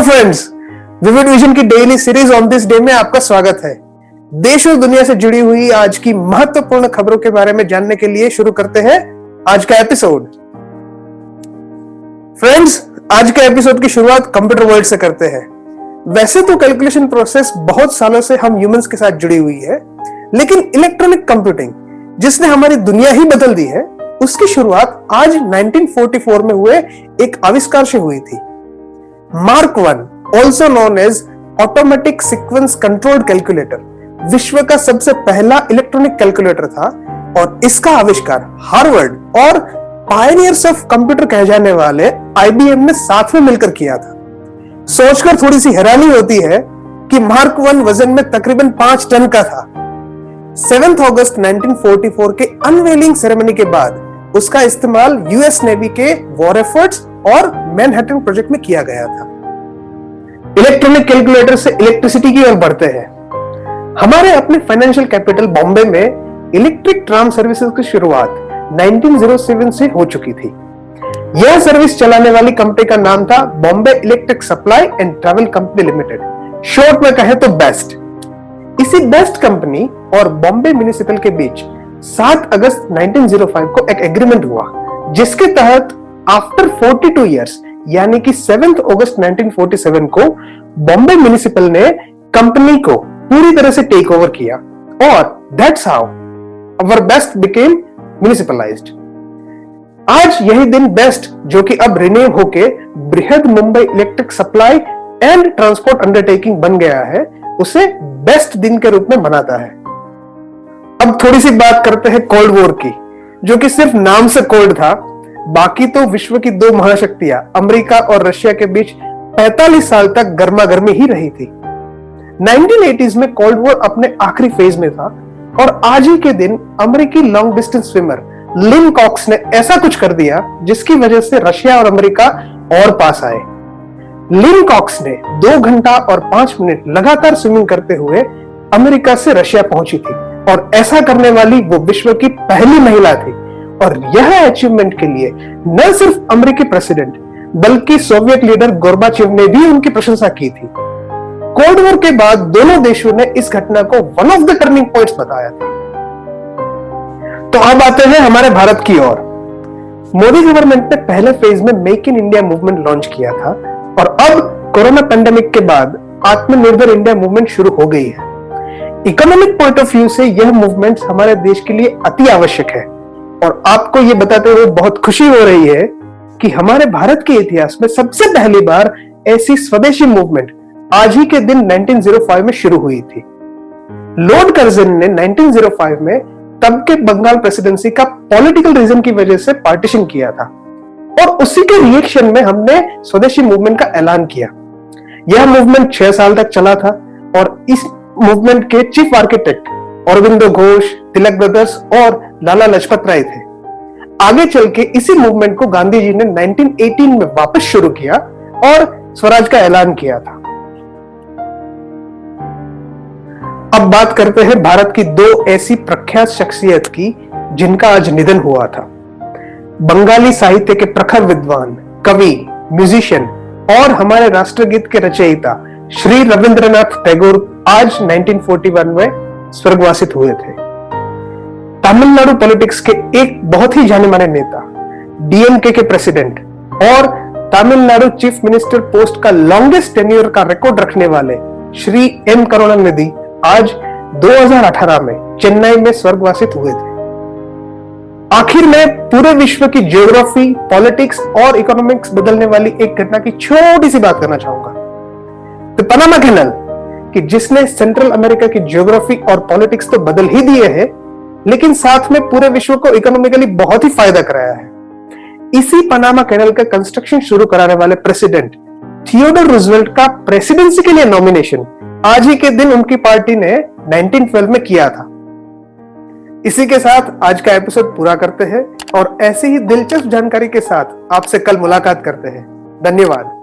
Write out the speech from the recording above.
Friends, vivid vision की daily series on this day में आपका स्वागत है। देश और दुनिया से जुड़ी हुई आज की महत्वपूर्ण खबरों के बारे में जानने के लिए शुरू करते हैं आज का एपिसोड। फ्रेंड्स, आज के एपिसोड की शुरुआत कंप्यूटर वर्ल्ड से करते हैं। वैसे तो कैलकुलेशन प्रोसेस बहुत सालों से हम ह्यूमंस के साथ जुड़ी हुई है, लेकिन इलेक्ट्रॉनिक कंप्यूटिंग जिसने हमारी दुनिया ही बदल दी है, उसकी शुरुआत आज 1944 में हुए एक आविष्कार से हुई थी। Mark 1, also known as automatic sequence controlled calculator, विश्व का सबसे पहला इलेक्ट्रॉनिक कैलकुलेटर था और इसका आविष्कार हार्वर्ड और पायनियर्स ऑफ कंप्यूटर कहे जाने वाले IBM ने साथ में मिलकर किया था। सोचकर थोड़ी सी हैरानी होती है कि मार्क 1 वजन में तकरीबन 5 टन का था। 7 अगस्त 1944 के अनवेलिंग सेरेमनी के बाद उसका इस्तेमाल यूएस नेवी के वॉर एफर्ट्स और मैनहट्टन प्रोजेक्ट में किया गया था। इलेक्ट्रॉनिक कैलकुलेटर से इलेक्ट्रिसिटी की ओर बढ़ते हैं। हमारे अपने फाइनेंशियल कैपिटल बॉम्बे में इलेक्ट्रिक ट्राम सर्विसेज की शुरुआत 1907 से हो चुकी थी। यह सर्विस चलाने वाली कंपनी का नाम था Bombay electric supply and travel company limited, short में कहें तो बेस्ट। इसी बेस्ट कंपनी और बॉम्बे म्युनिसिपल के बीच 7 अगस्त 1905 को एक एग्रीमेंट हुआ, जिसके तहत आफ्टर 42 इयर्स यानी कि 7 अगस्त 1947 को बॉम्बे म्युनिसिपल ने कंपनी को पूरी तरह से टेक ओवर किया और that's how our BEST became municipalized. आज यही दिन बेस्ट, जो कि अब रिनेम होके बृहद Mumbai electric supply and transport undertaking बन गया है, उसे बेस्ट दिन के रूप में मनाता है। अब थोड़ी सी बात करते हैं कोल्ड वॉर की, जो कि सिर्फ नाम से कोल्ड था। बाकी तो विश्व की दो महाशक्तियां अमेरिका और रशिया के बीच 45 साल तक गर्मा गर्मी ही रही थी। 1980s में कोल्ड वॉर अपने आखिरी फेज में था और आज ही के दिन अमेरिकी लॉन्ग डिस्टेंस स्विमर लिन कॉक्स ने ऐसा कुछ कर दिया जिसकी वजह से रशिया और अमेरिका और पास आए। लिन कॉक्स ने 2 घंटा और 5 मिनट लगातार स्विमिंग करते हुए अमेरिका से रशिया पहुंची थी और ऐसा करने वाली वो विश्व की पहली महिला थी। और यह अचीवमेंट के लिए न सिर्फ अमेरिकी प्रेसिडेंट बल्कि सोवियत लीडर गोर्बाचेव ने भी उनकी प्रशंसा की थी। कोल्ड वॉर के बाद दोनों देशों ने इस घटना को one of the turning points बताया था। तो अब आते हैं हमारे भारत की ओर। मोदी गवर्नमेंट ने पहले फेज में make in India movement launch किया था और अब कोरोना पैंडेमिक के बाद आत्मनिर्भर इंडिया मूवमेंट शुरू हो गई है। इकोनॉमिक पॉइंट ऑफ व्यू से यह मूवमेंट हमारे देश के लिए अति आवश्यक है और आपको यह बताते हुए बहुत खुशी हो रही है कि हमारे भारत के इतिहास में सबसे पहली बार ऐसी स्वदेशी मूवमेंट आज ही के दिन 1905 में शुरू हुई थी। लॉर्ड कर्जन ने 1905 में तब के बंगाल प्रेसिडेंसी का पॉलिटिकल रीजन की वजह से पार्टीशन किया था और उसी के रिएक्शन में हमने स्वदेशी मूवमेंट का ऐलान किया। यह मूवमेंट 6 साल तक चला था और इस मूवमेंट के चीफ आर्किटेक्ट अरविंदो घोष, तिलक ब्रदर्स और लाला लाजपत राय थे। आगे चल के इसी मूवमेंट को गांधी जी ने 1918 में वापस शुरू किया और स्वराज का ऐलान किया था। अब बात करते हैं भारत की 2 ऐसी प्रख्यात शख्सियत की जिनका आज निधन हुआ था। बंगाली साहित्य के प्रखर विद्वान, कवि, म्यूजिशियन और हमारे राष्ट्रगीत के रचयिता श्री रविंद्रनाथ टैगोर आज 1941 में स्वर्गवासित हुए थे। तमिलनाडु पॉलिटिक्स के एक बहुत ही जाने माने नेता, डीएमके के प्रेसिडेंट और तमिलनाडु चीफ मिनिस्टर पोस्ट का लॉन्गेस्ट टेन्योर का रिकॉर्ड रखने वाले श्री एम करुणानिधि आज 2018 में चेन्नई में स्वर्गवासित हुए थे। आखिर में पूरे विश्व की ज्योग्राफी, पॉलिटिक्स और इकोनॉमिक्स बदलने वाली एक घटना की छोटी सी बात करना चाहूंगा। तो पनामा कैनाल कि जिसने सेंट्रल अमेरिका की ज्योग्राफी और पॉलिटिक्स तो बदल ही दिए हैं, लेकिन साथ में पूरे विश्व को इकोनॉमिकली बहुत ही फायदा कराया है। इसी पनामा कैनाल का कंस्ट्रक्शन शुरू कराने वाले प्रेसिडेंट थियोडोर रूजवेल्ट का प्रेसिडेंसी के लिए नॉमिनेशन आज ही के दिन उनकी पार्टी ने 1912 में किया था। इसी के साथ आज का एपिसोड पूरा करते हैं और ऐसी ही दिलचस्प जानकारी के साथ आपसे कल मुलाकात करते हैं। धन्यवाद।